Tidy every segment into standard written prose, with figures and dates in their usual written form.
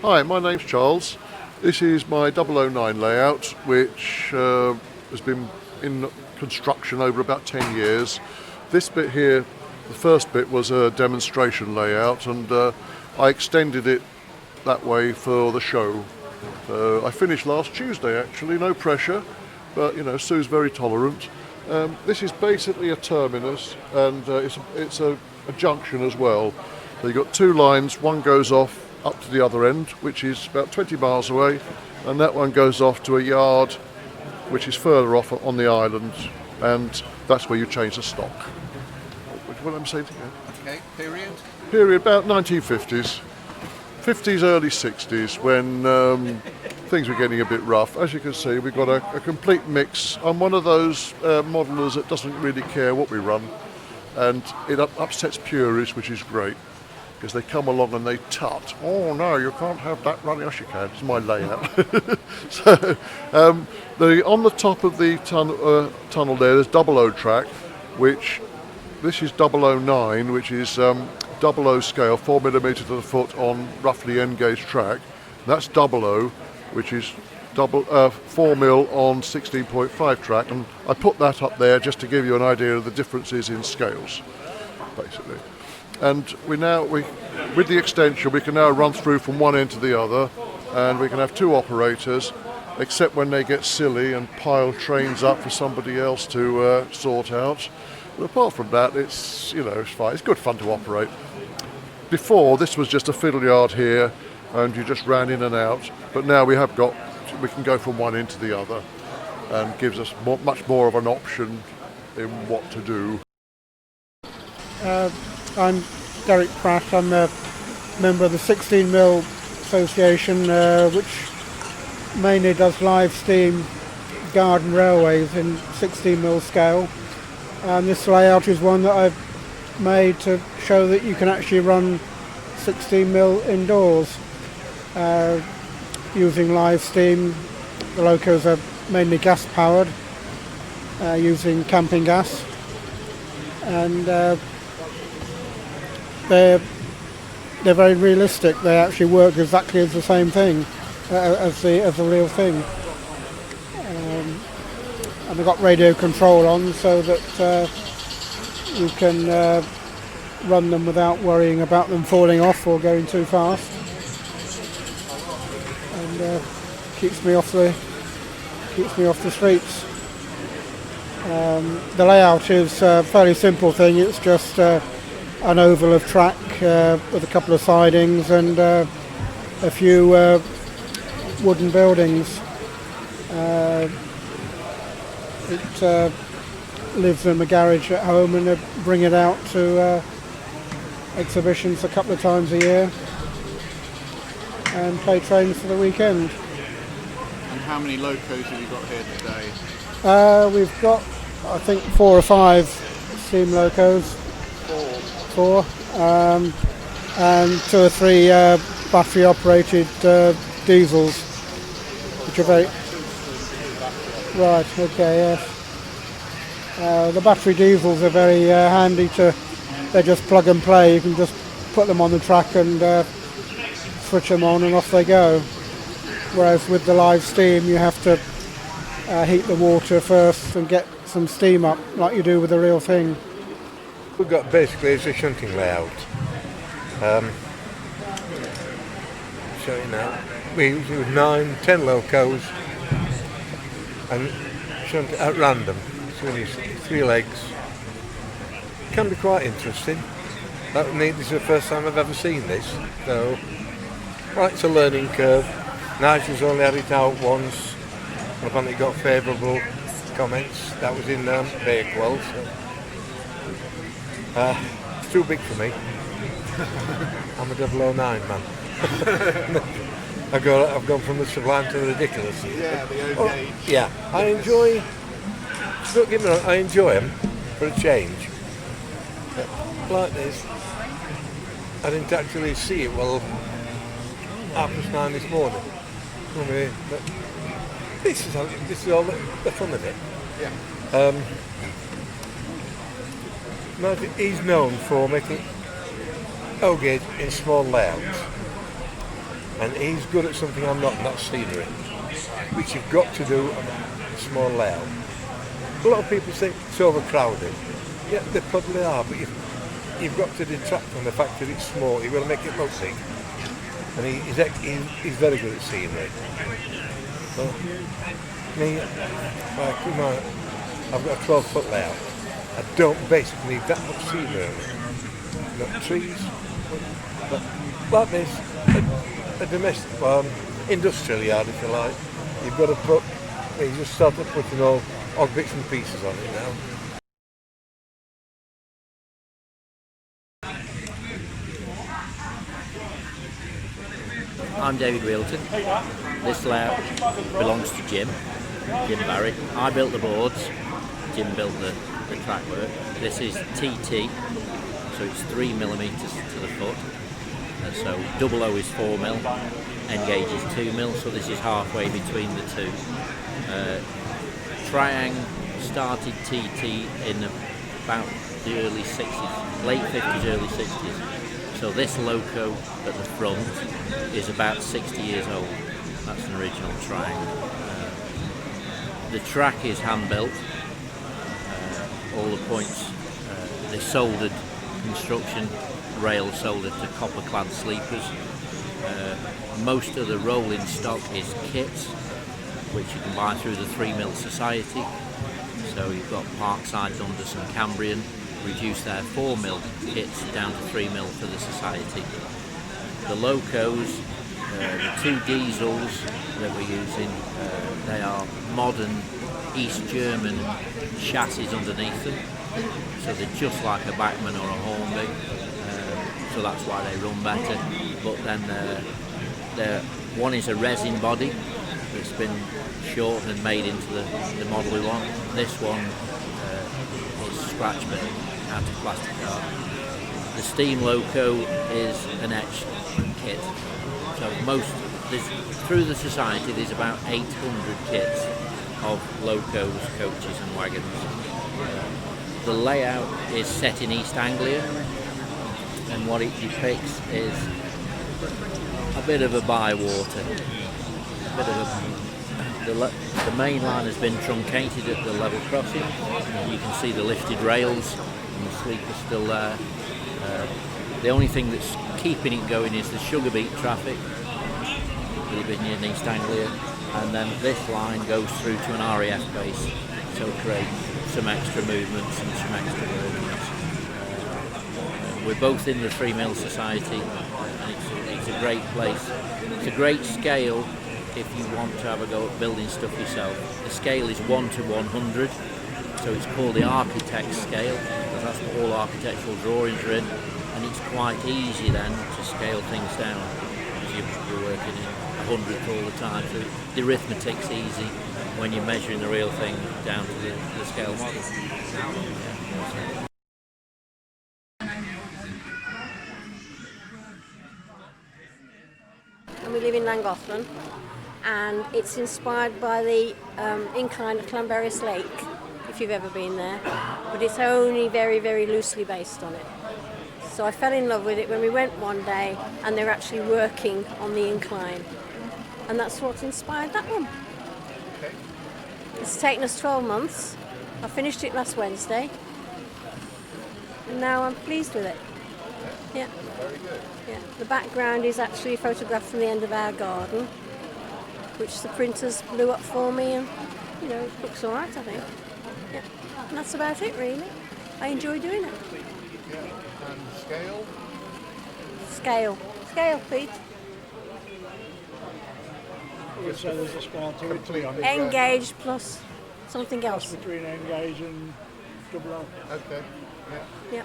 Hi, my name's Charles. This is my 009 layout, which has been in construction over about 10 years. This bit here, the first bit, was a demonstration layout, and I extended it that way for the show. I finished last Tuesday, actually, no pressure, but you know, Sue's very tolerant. This is basically a terminus, and it's a junction as well. So you've got two lines, one goes off up to the other end, which is about 20 miles away, and that one goes off to a yard which is further off on the island, and that's where you change the stock. What am I saying to you? Okay, period? Period about 1950s. 50s, early 60s, when things were getting a bit rough. As you can see, we've got a complete mix. I'm one of those modelers that doesn't really care what we run, and it upsets purists, which is great, because they come along and they tut. Oh no, you can't have that running. Yes, you can. It's my layout. So, on the top of the tunnel there, there's 00 track, which this is 009, which is 00 scale, 4mm to the foot on roughly N gauge track. That's 00, which is 4mm on 16.5 track, and I put that up there just to give you an idea of the differences in scales, basically. And with the extension, we can now run through from one end to the other, and we can have two operators, except when they get silly and pile trains up for somebody else to sort out. But apart from that, it's fine. It's good fun to operate. Before, this was just a fiddle yard here, and you just ran in and out. But now we can go from one end to the other, and gives us much more of an option in what to do. I'm Derek Pratt. I'm a member of the 16mm Association, which mainly does live steam garden railways in 16mm scale. And this layout is one that I've made to show that you can actually run 16mm indoors using live steam. The Locos are mainly gas powered, using camping gas, and they're very realistic. They actually work exactly as the same thing as the real thing. And they've got radio control on, so that you can run them without worrying about them falling off or going too fast. And keeps me off the streets. The layout is a fairly simple thing. It's just an oval of track with a couple of sidings and a few wooden buildings. It lives in the garage at home, and they bring it out to exhibitions a couple of times a year and play trains for the weekend. And how many locos have you got here today? We've got, I think, 4 or 5 steam locos. 4. And 2 or 3 battery operated diesels, which are very... Right, okay, yes. The battery diesels are very handy they're just plug and play. You can just put them on the track and switch them on and off they go. Whereas with the live steam, you have to heat the water first and get some steam up, like you do with the real thing. We've got basically it's a shunting layout. Show you now. We use 9, 10 locos and shunt at random. So these 3 legs. Can be quite interesting. This is the first time I've ever seen this, so well, it's a learning curve. Nigel's only had it out once. I've only got favourable comments. That was in Bakewell, so it's too big for me. I'm a 009 man. I've gone from the sublime to the ridiculous. Yeah, the O-gauge. Yeah, I enjoy. Don't get me wrong, I enjoy them for a change. But like this, I didn't actually see it. Well, 9:30 this morning. But this is all the fun of it. Yeah. No, he's known for making O gauge in small layouts, and he's good at something I'm not, and that's scenery, which you've got to do on a small layout. A lot of people think it's overcrowded. Yeah, they probably are, but you've got to detract from the fact that it's small. You've got to make it look big, and he's very good at scenery. So, me, like, you know, I've got a 12-foot layout. I don't basically need that much scenery. Not trees, but like this, a domestic, industrial yard, if you like. You've got to put, you just start putting all bits and pieces on it now. I'm David Wheelton. This layout belongs to Jim Barry. I built the boards, Jim built the track work. This is TT, so it's 3mm to the foot. And so double O is 4mm, N gauge is 2mm, so this is halfway between the two. Triang started TT in about the early 60s, late 50s, early 60s. So this Loco at the front is about 60 years old. That's an original Triang. The track is hand-built. All the points, they're soldered construction, rails soldered to copper-clad sleepers. Most of the rolling stock is kits, which you can buy through the 3mm Society. So you've got Parkside, Dundas and Cambrian, reduce their 4mm kits down to 3mm for the Society. The Locos, the two diesels that we're using, they are modern East German chassis underneath them, so they're just like a Bachmann or a Hornby, so that's why they run better. But then one is a resin body that's been shortened and made into the model we want. This one is scratch built out of plastic card. The Steam Loco is an etched kit, so through the Society there's about 800 kits of Locos, coaches and wagons. The layout is set in East Anglia, and what it depicts is a bit of a bywater. The main line has been truncated at the level crossing. You can see the lifted rails and the sleeper's still there. The only thing that's keeping it going is the sugar beet traffic, living in East Anglia. And then this line goes through to an RAF base, so it creates some extra movements and some extra movements. We're both in the 3mm Society, and it's a great place. It's a great scale if you want to have a go at building stuff yourself. The scale is 1 to 100, so it's called the architect's scale, because that's what all architectural drawings are in, and it's quite easy then to scale things down, because you're working in 100th all the time, so the arithmetic's easy when you're measuring the real thing down to the scale model. And we live in Llangollen, and it's inspired by the incline of Llanberis Lake, if you've ever been there, but it's only very, very loosely based on it. So I fell in love with it when we went one day, and they're actually working on the incline. And that's what inspired that one. Okay. It's taken us 12 months. I finished it last Wednesday. And now I'm pleased with it. Yeah. Very good. Yeah. The background is actually a photograph from the end of our garden, which the printers blew up for me, and it looks all right, I think. Yeah. And that's about it, really. I enjoy doing it. Yeah. And scale? Scale, Pete. So there's a scale to it. Engage plus something That's else. between engage and double O. Okay. Yeah. Yeah.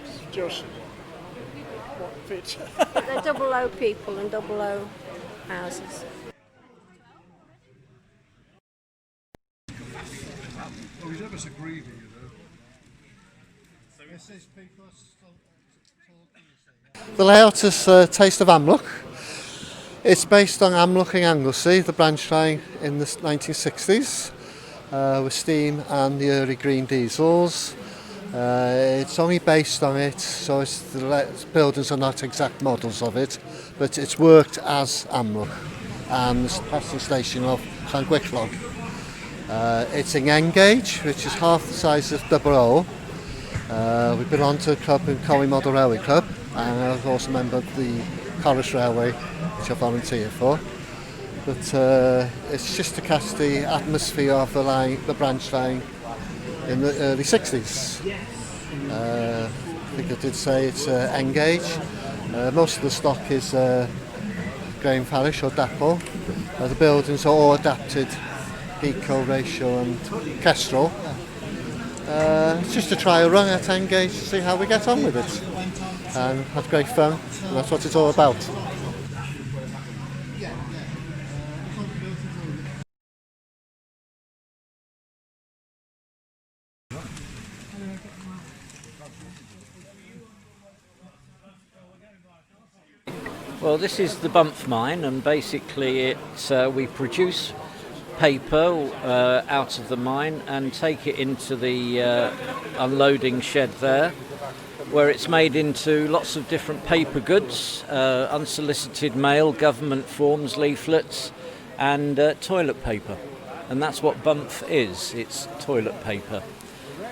It's just what fits. They're double O people and double O houses. Oh, he's ever so greedy, The layout is Taste of Amlook. It's based on Amlook in Anglesey, the branch line in the 1960s, with steam and the early green diesels. It's only based on it, so the buildings are not exact models of it, but it's worked as Amlwch, and it's the passing station of Llanguichlog. It's in N gauge, which is half the size of Double O. We belong to a club in Corris Model Railway Club, and I was also a member of the Corris Railway, which I volunteer for. But it's just to catch the atmosphere of the branch line in the early 60s. I think I did say it's N gauge. Most of the stock is grain parish or dapple. The buildings are all adapted eco ratio and kestrel. It's just a trial run at N gauge to see how we get on with it, and have great fun, and that's what it's all about. Well, this is the Bump mine, and basically we produce paper out of the mine and take it into the unloading shed there, where it's made into lots of different paper goods, unsolicited mail, government forms, leaflets, and toilet paper. And that's what Bump is, it's toilet paper.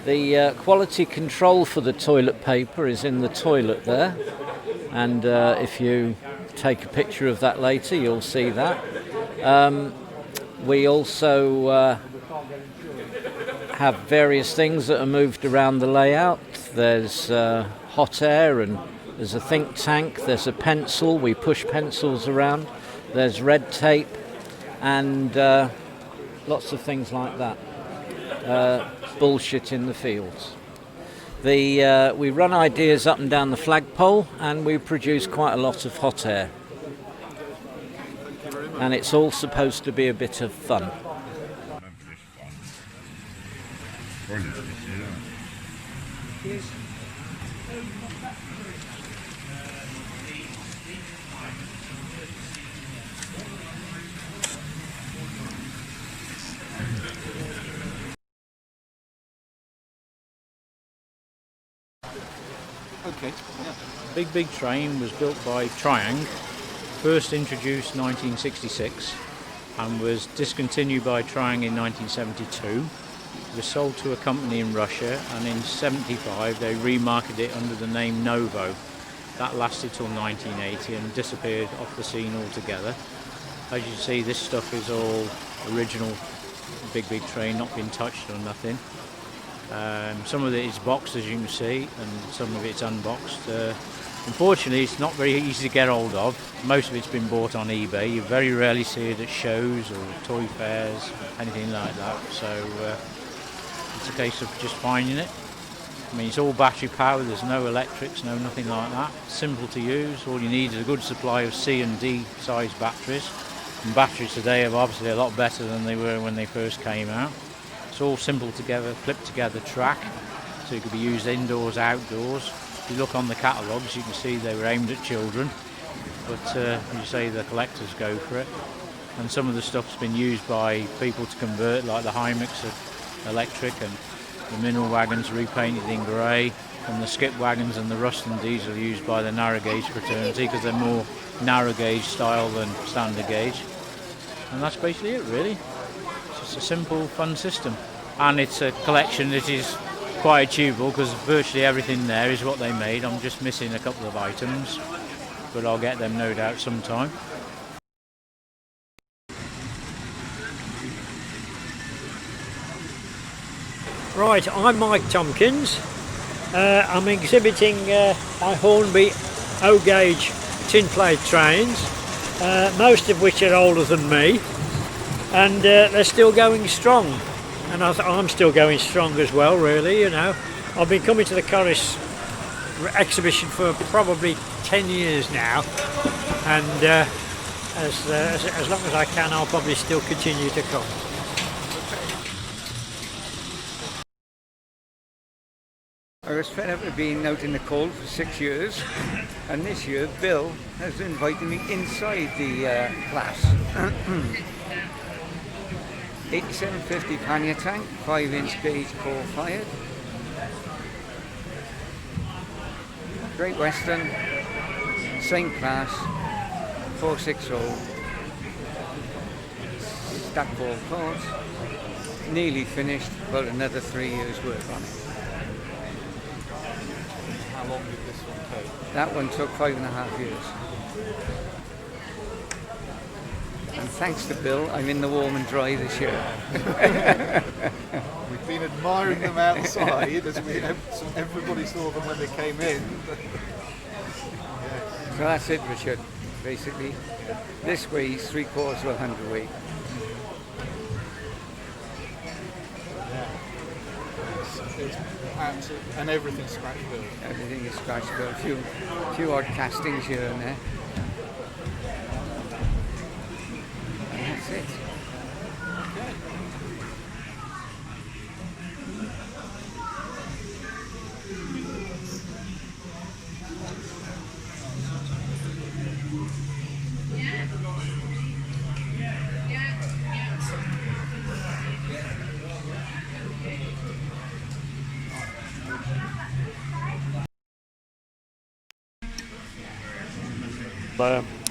The quality control for the toilet paper is in the toilet there, and if you take a picture of that later, you'll see that. We also have various things that are moved around the layout. There's hot air, and there's a think tank, there's a pencil, we push pencils around, there's red tape, and lots of things like that. Bullshit in the fields. We run ideas up and down the flagpole, and we produce quite a lot of hot air. And it's all supposed to be a bit of fun. Okay. Big train was built by Triang, first introduced 1966 and was discontinued by Triang in 1972. It was sold to a company in Russia, and in 75 they remarketed it under the name Novo. That lasted till 1980 and disappeared off the scene altogether. As you see, this stuff is all original big train, not been touched or nothing. Some of it is boxed, as you can see, and some of it's unboxed. Unfortunately, it's not very easy to get hold of. Most of it's been bought on eBay. You very rarely see it at shows or toy fairs, anything like that. So it's a case of just finding it. I mean, it's all battery powered. There's no electrics, nothing like that. Simple to use. All you need is a good supply of C and D size batteries. And batteries today are obviously a lot better than they were when they first came out. It's all simple together, clipped together track, so it could be used indoors, outdoors. If you look on the catalogues, you can see they were aimed at children, but as you say, the collectors go for it. And some of the stuff's been used by people to convert, like the Hymix of electric, and the mineral wagons repainted in grey, and the skip wagons and the Ruston diesel used by the narrow gauge fraternity, because they're more narrow gauge style than standard gauge. And that's basically it, really. It's a simple, fun system, and it's a collection that is quite achievable because virtually everything there is what they made. I'm just missing a couple of items, but I'll get them no doubt sometime. Right, I'm Mike Tompkins. I'm exhibiting my Hornby O-gauge tin plate trains, most of which are older than me. And they're still going strong, and I'm still going strong as well, really, you know. I've been coming to the Corris exhibition for probably 10 years now, and as long as I can, I'll probably still continue to come. I was fed up of being out in the cold for 6 years, and this year Bill has invited me inside the class. 8750 pannier tank, 5-inch gauge core fired. Great Western, same class, 460, Stackpole Court, nearly finished, about another 3 years work on it. How long did this one take? That one took 5.5 years. And thanks to Bill, I'm in the warm and dry this year. We've been admiring them outside as everybody saw them when they came in. So that's it, Richard, basically. This weighs 3/4 of a hundredweight. And everything's scratch built. Everything is scratch built. A few odd castings here and there. And that's it.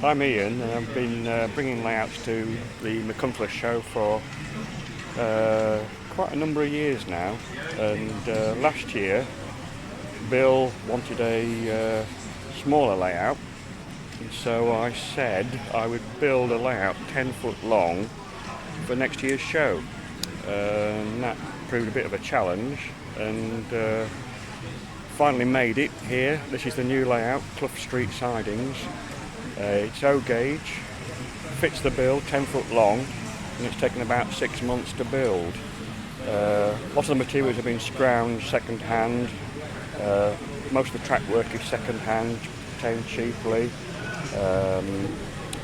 I'm Ian, and I've been bringing layouts to the McCumpler show for quite a number of years now, and last year Bill wanted a smaller layout, and so I said I would build a layout 10 foot long for next year's show, and that proved a bit of a challenge, and finally made it here. This is the new layout, Clough Street sidings. It's O gauge, fits the bill, 10 foot long, and it's taken about 6 months to build. Lots of the materials have been scrounged second hand. Most of the track work is second hand, obtained cheaply.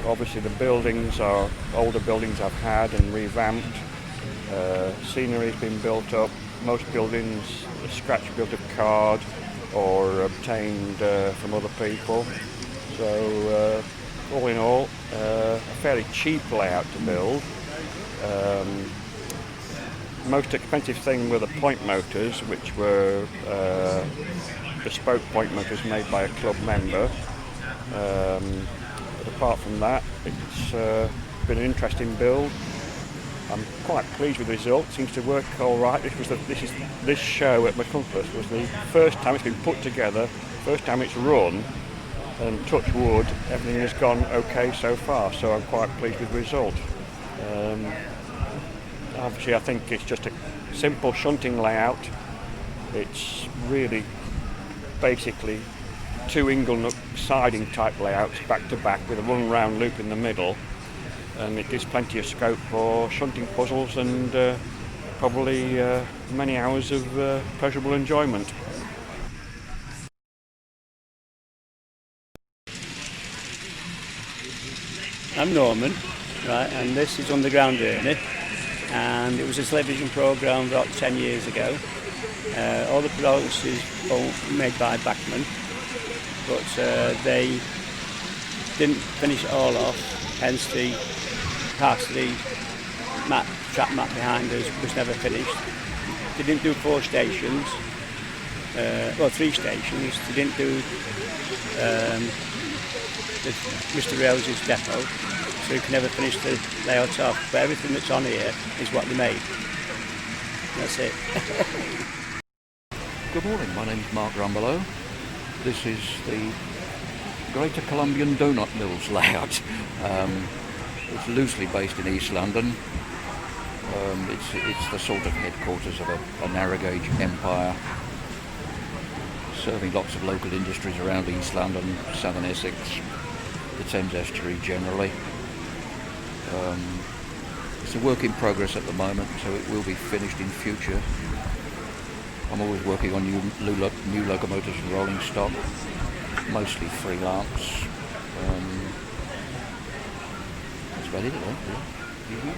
Obviously the buildings are older buildings I've had and revamped. Scenery's been built up. Most buildings are scratch built of card or obtained from other people. So all in all, a fairly cheap layout to build. Most expensive thing were the point motors, which were bespoke point motors made by a club member. But apart from that, it's been an interesting build. I'm quite pleased with the result. It seems to work all right. This show at McCumpler was the first time it's been put together, first time it's run, and touch wood, everything has gone okay so far. So I'm quite pleased with the result. Obviously, I think it's just a simple shunting layout. It's really basically two inglenook siding type layouts back to back with a run round loop in the middle, and it gives plenty of scope for shunting puzzles and probably many hours of pleasurable enjoyment. I'm Norman, right, and this is Underground Journey, and it was a television programme about 10 years ago. All the products is all made by Bachman, but they didn't finish it all off, hence the part of the track map behind us was never finished. They didn't do 4 stations, 3 stations. They didn't do Mr. Rails' depot, so you can never finish the layout off. But everything that's on here is what they made. That's it. Good morning, my name's Mark Rumbelow. This is the Greater Colombian Doughnut Mills layout. It's loosely based in East London. It's the sort of headquarters of a narrow gauge empire, serving lots of local industries around East London, southern Essex, the Thames Estuary generally. It's a work in progress at the moment, so it will be finished in future. I'm always working on new locomotives and rolling stock, mostly freelance. That's about it, I think.